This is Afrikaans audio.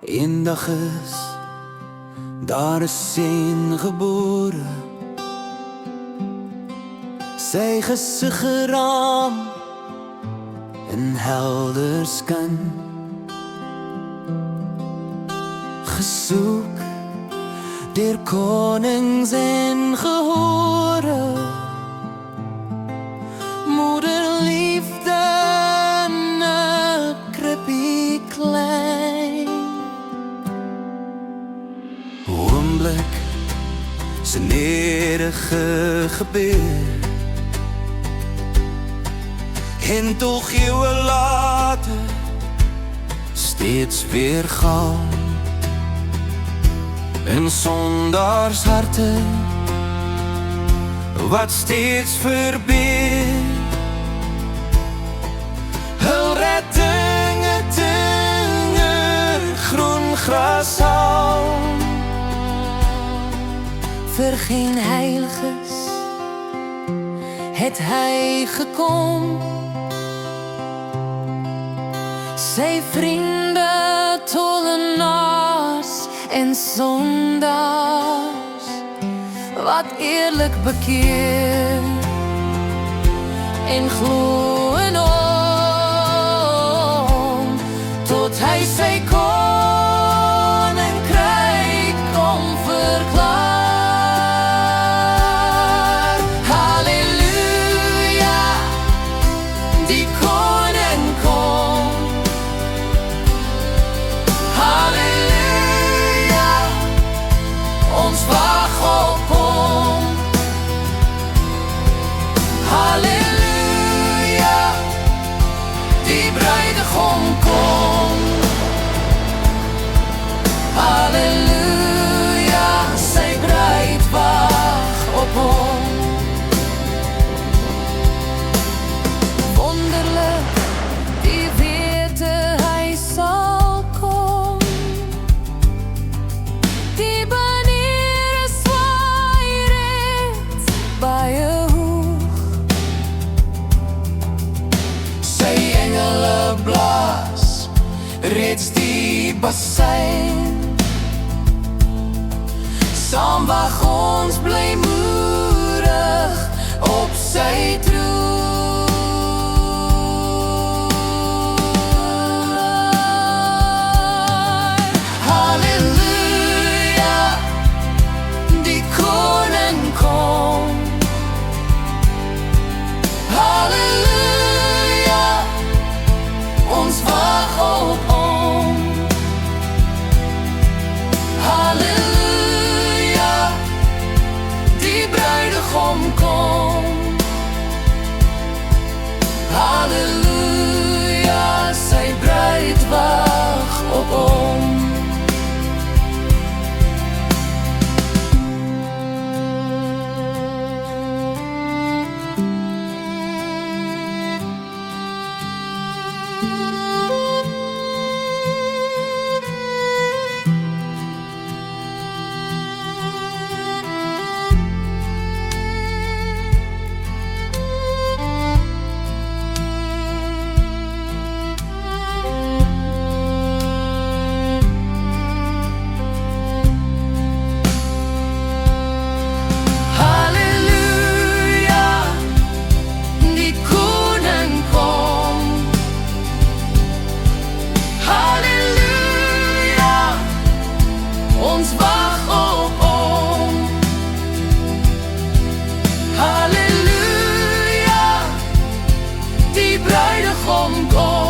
Eendag is daar 'n seun gebore, sy gesig geraam in helder skyn, gesoek deur konings en gehore, moederliefde in 'n krippie klein. Oomblik se nederige gebeur, en tog eeuwe later steeds weer gaan in sondaars harte, wat steeds verbid hul redding het in 'n groen grashalm. Vir geen heiliges het hy gekom, sy vriende tollenaars en sondaars, wat eerlik bekeer en glo in hom, tot hy sy koninkryk kom verklaar. Halleluja, die koning kom. Halleluja, ons wag op hom. Halleluja, die bruidegom kom. Halleluja, sy bruid wag op hom. Wonderlik, die wete hy sal kom. Die baniere swaai reeds baie hoog, sy engele blaas reeds die bassein. Saam wag ons blymoedig op sy troon. Halleluja, die koning kom. Halleluja, ons wag op hom. Halleluja, die bruidegom kom. Halleluja, sy bruid wag op hom. Ons wag op hom. Halleluja, die bruidegom kom.